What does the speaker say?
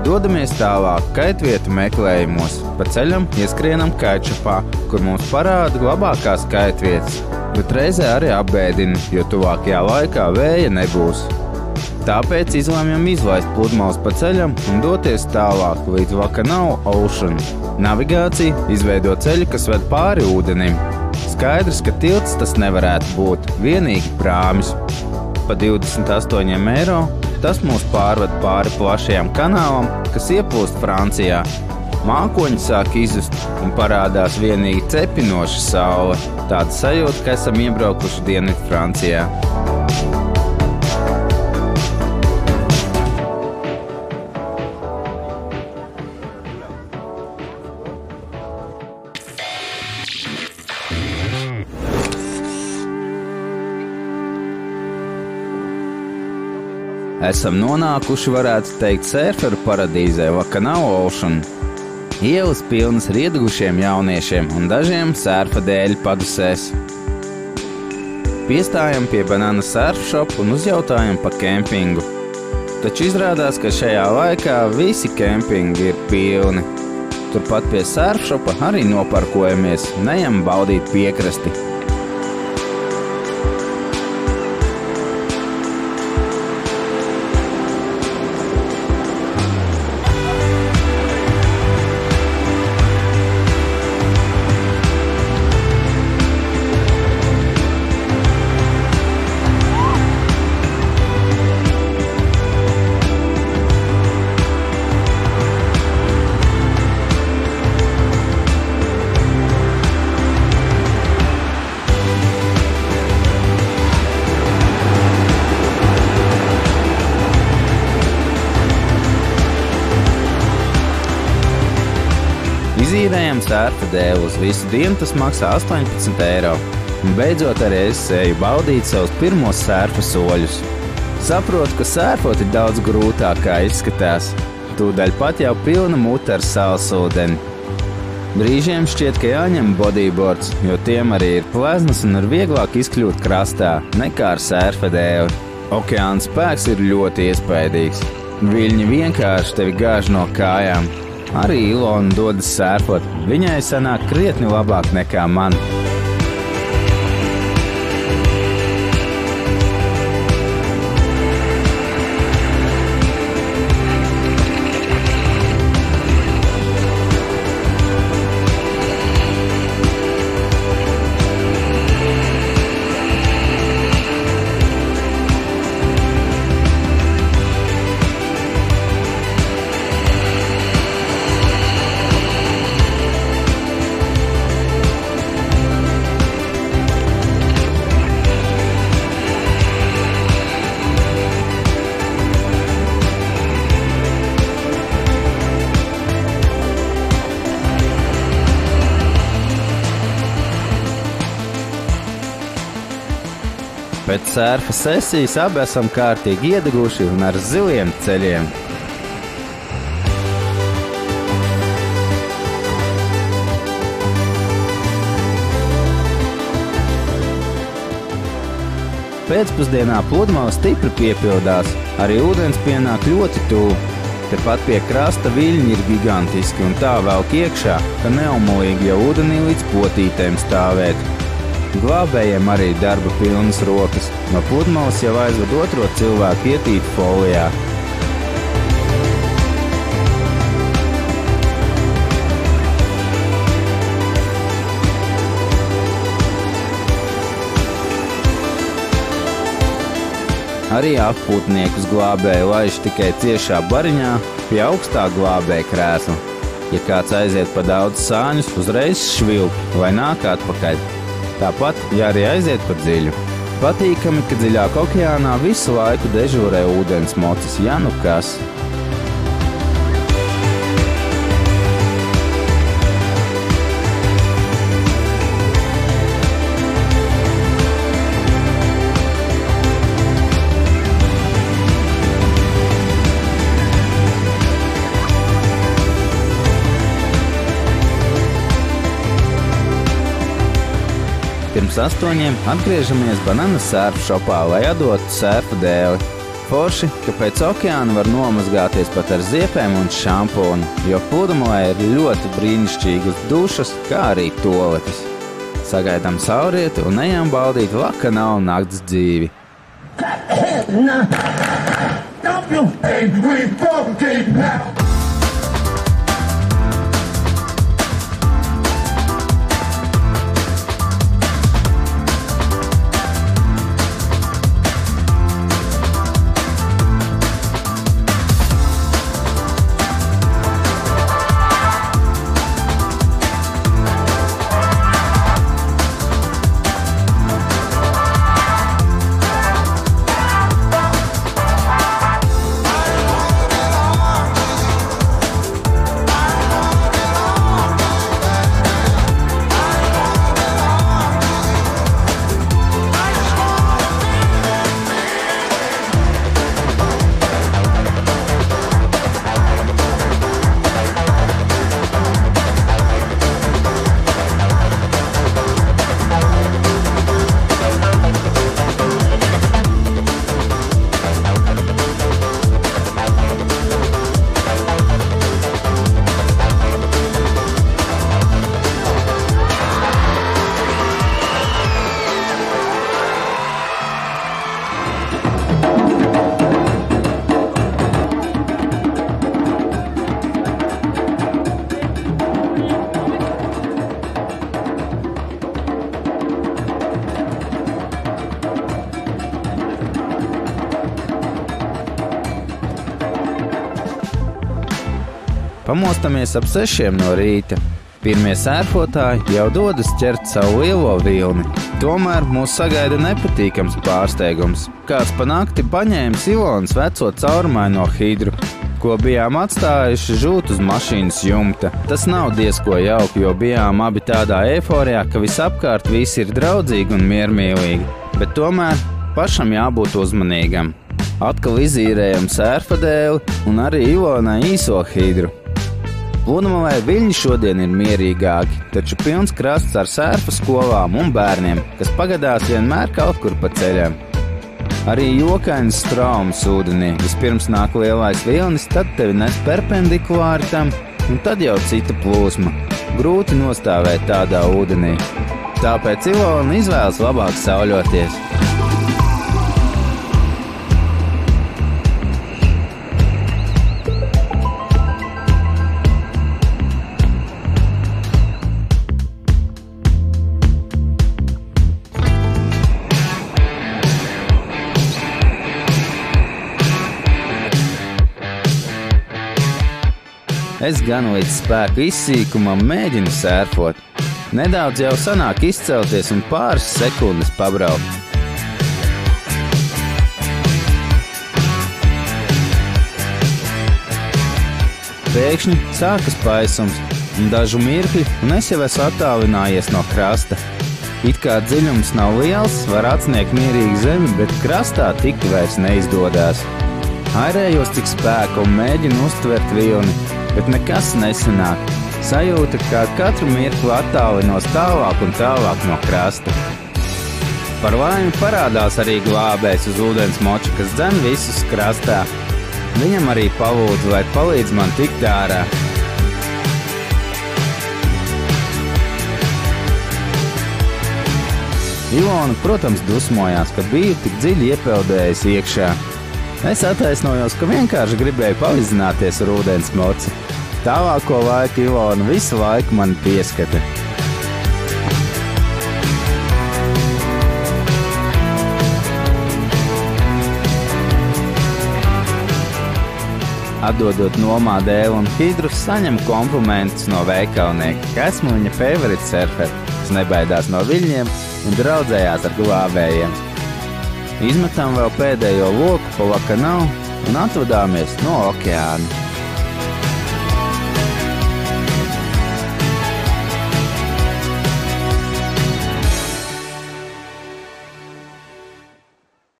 dodamies tālāk kaitvietu meklējumos. Pa ceļam ieskrienam kaitšapā, kur mums parāda labākās kaitvietas, bet reizē arī apbēdina, jo tuvākajā laikā vēja nebūs. Tāpēc izlēmjam izlaist pludmales pa ceļam un doties tālāk līdz Vakanau Ocean. Navigācija izveido ceļu, kas ved pāri ūdenim. Skaidrs, ka tilts tas nevarētu būt, vienīgi prāmis. Pa 28 eiro tas mūs pārved pāri plašajam kanālam, kas ieplūst Francijā. Mākoņi sāk izzust un parādās vienīgi cepinoša saule. Tāda sajūta, ka esam iebraukuši Dienvidu Francijā. Esam nonākuši, varētu teikt, sērferu paradīzē Vakanau Ocean. Ielas pilnas riedugušiem jauniešiem un dažiem sērfa dēļu padusēs. Piestājam pie Banana Surf Shop un uzjautājam pa kempingu. Taču izrādās, ka šajā laikā visi kempingi ir pilni. Turpat pie Surf Shopa arī noparkojamies, neejam baudīt piekrasti. Izīrējam sērfa dēlu uz visu dienu, tas maksā 18 eiro. Un beidzot arī es eju baudīt savus pirmos sērfa soļus. Saprotu, ka sērfot ir daudz grūtāk, kā izskatās. Tūdaļ pat jau pilna mute ar salsūdeni. Brīžiem šķiet, ka jāņem bodyboards, jo tiem arī ir pleznas un ir vieglāk izkļūt krastā, nekā ar sērfa dēli. Okeāna spēks ir ļoti iespaidīgs. Viļņi vienkārši tevi gāž no kājām. Arī Ilona dodas sērfot. Viņai sanāk krietni labāk nekā man. Pēc sērfa sesijas abi esam kārtīgi iedeguši un ar ziliem ceļiem. Pēcpusdienā pludmale stipri piepildās, arī ūdens pienāk ļoti tuvu. Tepat pie krasta viļņi ir gigantiski un tā velk iekšā, ka neumulīgi jau ūdenī līdz potītēm stāvēt. Glābējiem arī darba pilnas rokas. No pludmales jau aizved otro cilvēku ietīt folijā. Arī appūtniekus glābēji laiž tikai ciešā bariņā pie augstā glābēja krēsla. Ja kāds aiziet pa daudz sāņus, uzreiz švilp vai nāk atpakaļ. Tāpat, ja arī aiziet pa dziļu. Patīkami, ka dziļāk okeānā visu laiku dežūrē ūdens mocis, ja nu kas. Pirms 8 atgriežamies Banana Surf Shopā, lai atdotu sērfa dēli. Forši, ka pēc okeāna var nomazgāties pat ar ziepēm un šampūnu, jo pludmalē ir ļoti brīnišķīgas dušas, kā arī toaletes. Sagaidām saulrietu un ejam baudīt Lakanau nakts dzīvi. Pamostamies ap 6 no rīta. Pirmie sērfotāji jau dodas ķert savu lielo vilni. Tomēr mūs sagaida nepatīkams pārsteigums. Kāds pa nakti paņēmis Ilonas veco caurmaino hidru, ko bijām atstājuši žūt uz mašīnas jumta. Tas nav diezko jauki, jo bijām abi tādā eiforijā, ka visapkārt visi ir draudzīgi un miermīlīgi. Bet tomēr pašam jābūt uzmanīgam. Atkal izīrējam sērfadēli un arī Ilonai īso hidru. Pludmalē viļņi šodien ir mierīgāki, taču pilns krasts ar sērfa skolām un bērniem, kas pagadās vienmēr kaut kur pa ceļam. Arī jokains straums ūdenī. Vispirms nāk lielais vilnis, tad tevi nes perpendikulāri tam, un tad jau cita plūsma. Grūti nostāvēt tādā ūdenī. Tāpēc Ilona izvēlas labāk sauļoties. Es gan līdz spēku izsīkumam mēģinu sērfot. Nedaudz jau sanāk izcelties un pāris sekundes pabraukt. Pēkšņi sākas paisums un dažu mirkļi, un es jau esmu attālinājies no krasta. It kā dziļums nav liels, var atsniegt mierīgi zemi, bet krastā tikt vairs neizdodās. Airējos tik spēku un mēģinu uztvert vilni, bet nekas nesanāk. Sajūta, kā katru mirkli attālinos tālāk un tālāk no krasta. Par laimi parādās arī glābējs uz ūdens moča, kas dzen visus krastā. Viņam arī palūdzu, lai palīdz man tikt ārā. Ilona, protams, dusmojās, ka biju tik dziļi iepeldējis iekšā. Es attaisnojos, ka vienkārši gribēju pavizināties ar ūdens moci. Tālāko laiku Ilona visu laiku mani pieskata. Atdodot nomā dēlu un hidru, saņem komplimentus no veikalnieka, ka esmu viņa favorite surfer, kas nebaidās no viļņiem un draudzējās ar glābējiem. Izmetam vēl pēdējo loku pa Lakanau un atvadāmies no okeāna.